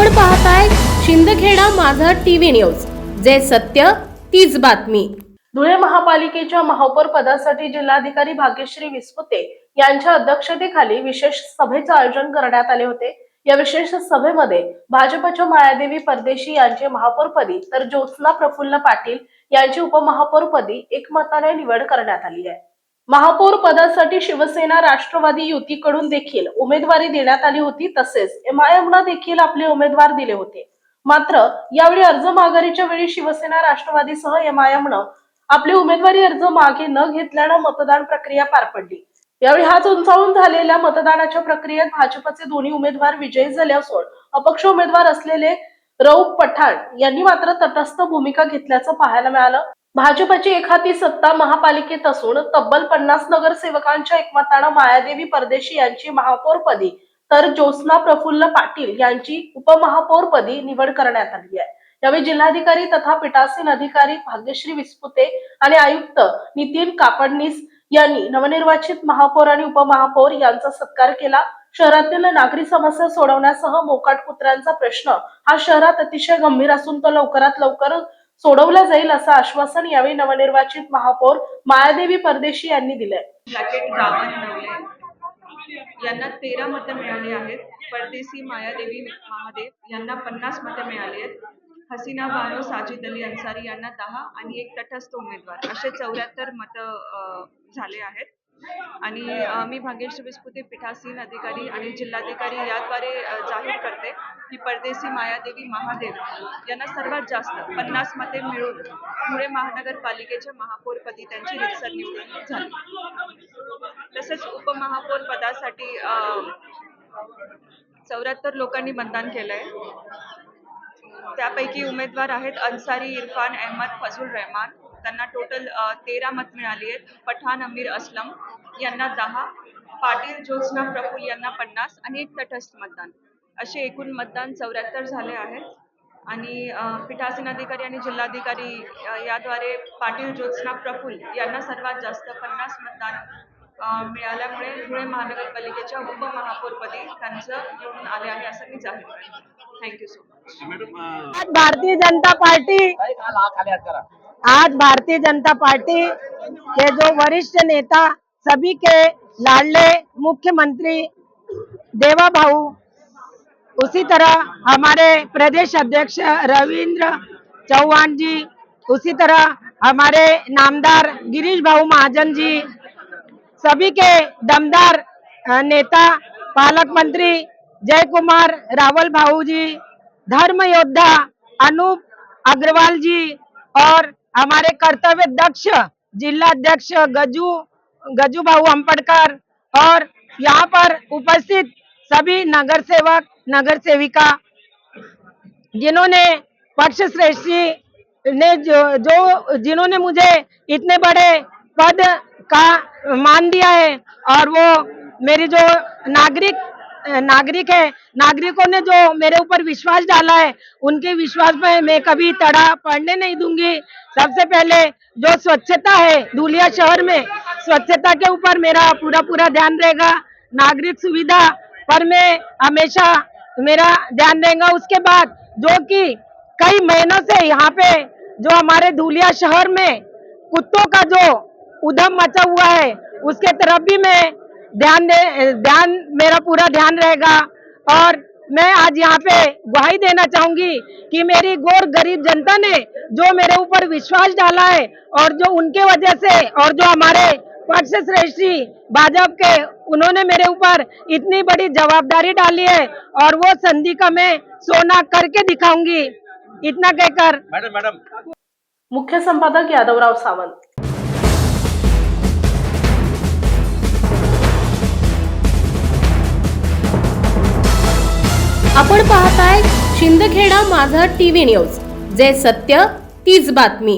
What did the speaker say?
आपण पाहताय शिंदखेडा माझा टीव्ही न्यूज, जे सत्य तीच बातमी। धुळे महापालिकेच्या महापौर पदासाठी जिल्हाधिकारी भाग्यश्री विस्पुते यांच्या अध्यक्षतेखाली विशेष सभेचे आयोजन करण्यात आले होते। या विशेष सभेमध्ये भाजपच्या मायादेवी परदेशी यांचे महापौरपदी तर ज्योत्स्ना प्रफुल्ल पाटील यांची उपमहापौरपदी एकमताने निवड करण्यात आली आहे। महापौर पदासाठी शिवसेना राष्ट्रवादी युतीकडून देखील उमेदवारी देण्यात आली होती, तसेच एमआयएमने देखील आपले उमेदवार दिले होते। मात्र यावेळी अर्ज माघारीच्या वेळी शिवसेना राष्ट्रवादीसह एमआयएमने आपले उमेदवारी अर्ज मागे न घेतल्याने मतदान प्रक्रिया पार पडली। यावेळी हात उंचावून झालेल्या मतदानाच्या प्रक्रियेत भाजपचे दोन्ही उमेदवार विजयी झाले असून अपक्ष उमेदवार असलेले रऊफ पठाण यांनी मात्र तटस्थ भूमिका घेतल्याचं पाहायला मिळालं। भाजपची एकहाती सत्ता महापालिकेत असून तब्बल 50 नगरसेवकांच्या एकमताने मायादेवी परदेशी यांची महापौरपदी तर ज्योत्स्ना प्रफुल्ल पाटील यांची उपमहापौरपदी निवड करण्यात आली आहे। यावेळी जिल्हाधिकारी तथा पीठासीन अधिकारी भाग्यश्री विस्पुते आणि आयुक्त नितीन कापडनीस यांनी नवनिर्वाचित महापौर आणि उपमहापौर यांचा सत्कार केला। शहरातील नागरी समस्या सोडवण्यासह मोकाट कुत्र्यांचा प्रश्न हा शहरात अतिशय गंभीर असून तो लवकरात लवकर सोडवला जाईल असं आश्वासन यावेळी नवनिर्वाचित महापौर मायादेवी परदेशी यांनी दिले। यांना 13 मतं मिळाली आहेत। परदेशी मायादेवी महादेव यांना 50 मतं मिळाली आहेत। हसीना बानो साजिद अली अंसारी यांना 10 आणि एक तटस्थ उमेदवार असे 74 मतं झाले आहेत। आणि मी भाग्यश्री विस्पुते पीठासीन अधिकारी आणि जिल्हाधिकारी याद्वारे जाहीर करते की परदेशी मायादेवी महादेव यांना सर्वात जास्त 50 मते मिळून धुळे महानगरपालिकेच्या महापौरपदी त्यांची रितसर निवड झाली। तसेच उपमहापौर पदासाठी 74 लोकांनी मतदान केलंय। त्यापैकी उमेदवार आहेत अन्सारी इरफान अहमद फजल रहमान, त्यांना टोटल 13 मत मिळाली आहेत। पठाण अमीर असलम यांना 10, पाटील ज्योत्स्ना प्रफुल्ल यांना 50 आणि एक तटस्थ मतदान असे एकूण मतदान 74 झाले आहेत। आणि पीठासीन अधिकारी आणि जिल्हाधिकारी याद्वारे पाटील ज्योत्स्ना प्रफुल्ल यांना सर्वात जास्त 50 मतदान मिळाल्यामुळे धुळे महानगरपालिकेच्या उपमहापौरपदी त्यांचं निवडून आले आहे असं मी जाहीर करते। Thank you so much. आज भारतीय जनता पार्टी के जो वरिष्ठ नेता, सभी के लाडले मुख्यमंत्री देवा भाऊ, उसी तरह हमारे प्रदेश अध्यक्ष रविंद्र चौहान जी, उसी तरह हमारे नामदार गिरीश भाऊ महाजन जी, सभी के दमदार नेता पालक मंत्री जय कुमार रावल भाऊ जी, धर्म योद्धा अनूप अग्रवाल जी और हमारे कर्तव्य दक्ष जिला अध्यक्ष गजू भाऊ अंपड़कर और यहाँ पर उपस्थित सभी नगर सेवक नगर सेविका, जिन्होंने पक्ष श्रेष्ठी ने जिन्होंने मुझे इतने बड़े पद का मान दिया है, और वो मेरी जो नागरिक है, नागरिकों ने जो मेरे ऊपर विश्वास डाला है, उनके विश्वास में मैं कभी तड़ा पड़ने नहीं दूंगी। सबसे पहले जो स्वच्छता है धुलिया शहर में, स्वच्छता के ऊपर मेरा पूरा ध्यान रहेगा। नागरिक सुविधा पर मैं हमेशा मेरा ध्यान रहेगा। उसके बाद जो कि कई महीनों से यहाँ पे जो हमारे धुलिया शहर में कुत्तों का जो उधम मचा हुआ है, उसके तरफ भी मैं मेरा पूरा ध्यान रहेगा। और मैं आज यहाँ पे गवाही देना चाहूंगी कि मेरी गौर गरीब जनता ने जो मेरे ऊपर विश्वास डाला है, और जो उनके वजह से, और जो हमारे पक्ष श्रेष्ठी भाजपा के, उन्होंने मेरे ऊपर इतनी बड़ी जवाबदारी डाली है, और वो संधि का मैं सोना करके दिखाऊंगी। इतना कहकर मैडम मुख्य संपादक यादवराव सावंत। आपण पाहताय शिंदखेडा माझा टीव्ही न्यूज, जे सत्य तीच बातमी।